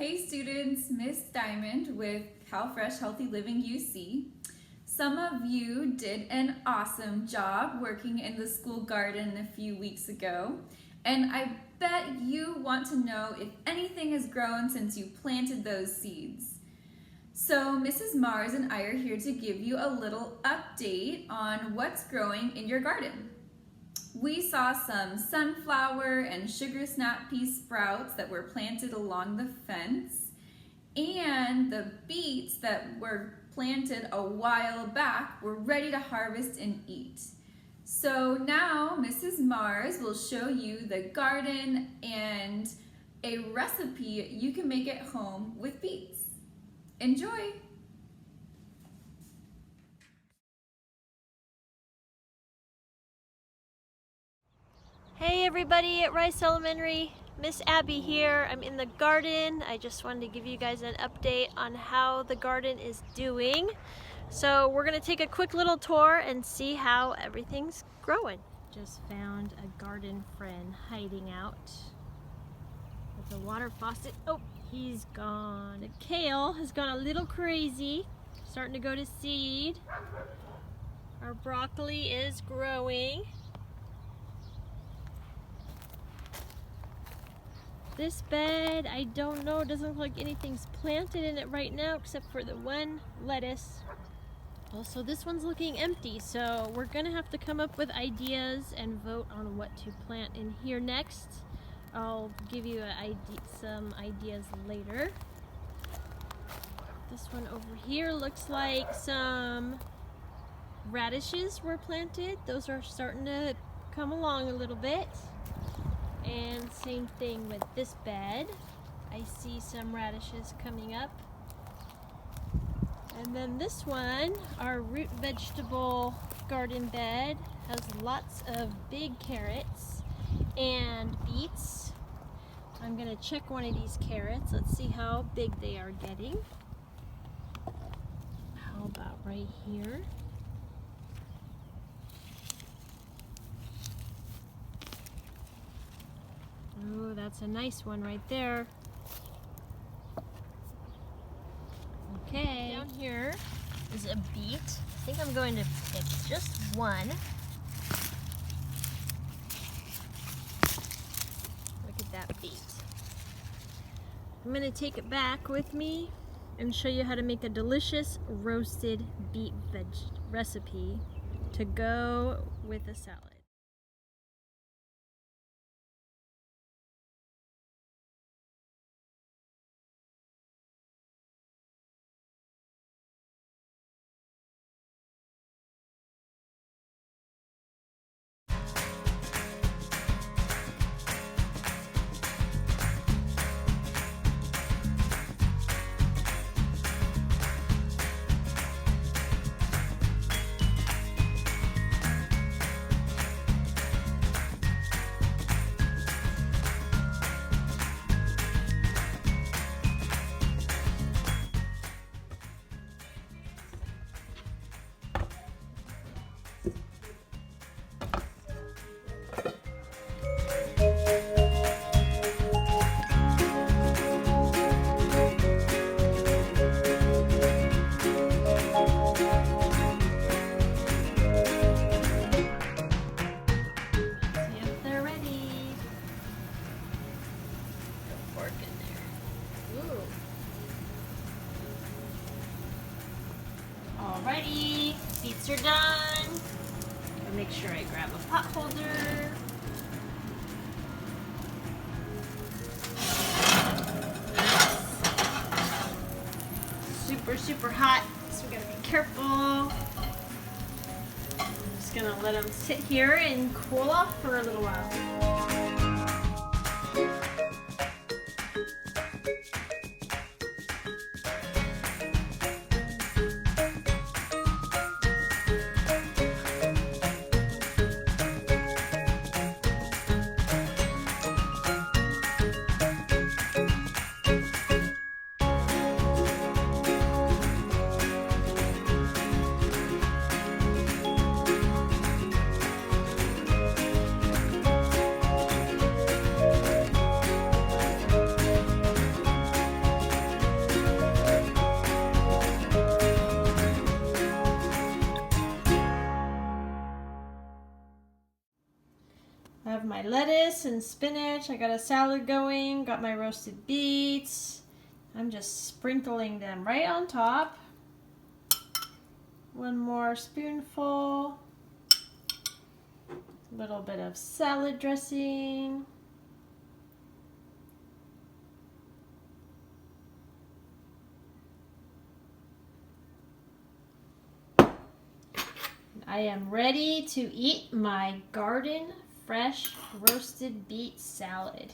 Hey students, Miss Diamond with CalFresh Healthy Living UC. Some of you did an awesome job working in the school garden a few weeks ago, and I bet you want to know if anything has grown since you planted those seeds. So Mrs. Mars and I are here to give you a little update on what's growing in your garden. We saw some sunflower and sugar snap pea sprouts that were planted along the fence, and the beets that were planted a while back were ready to harvest and eat. So now Mrs. Mars will show you the garden and a recipe you can make at home with beets. Enjoy! Hey everybody at Rice Elementary, Miss Abby here. I'm in the garden. I just wanted to give you guys an update on how the garden is doing. So we're gonna take a quick little tour and see how everything's growing. Just found a garden friend hiding out with the water faucet. Oh, he's gone. The kale has gone a little crazy, starting to go to seed. Our broccoli is growing. This bed, I don't know, it doesn't look like anything's planted in it right now except for the one lettuce. Also, this one's looking empty, so we're gonna have to come up with ideas and vote on what to plant in here next. I'll give you some ideas later. This one over here looks like some radishes were planted. Those are starting to come along a little bit. And same thing with this bed. I see some radishes coming up. And then this one, our root vegetable garden bed, has lots of big carrots and beets. I'm gonna check one of these carrots. Let's see how big they are getting. How about right here? Oh, that's a nice one right there. Okay, down here is a beet. I think I'm going to pick just one. Look at that beet. I'm going to take it back with me and show you how to make a delicious roasted beet veg recipe to go with a salad. Alrighty, beets are done. I'll make sure I grab a pot holder. Super hot, so we gotta be careful. I'm just gonna let them sit here and cool off for a little while. my lettuce and spinach. I got a salad going, got my roasted beets. I'm just sprinkling them right on top. One more spoonful. A little bit of salad dressing. I am ready to eat my garden fresh roasted beet salad.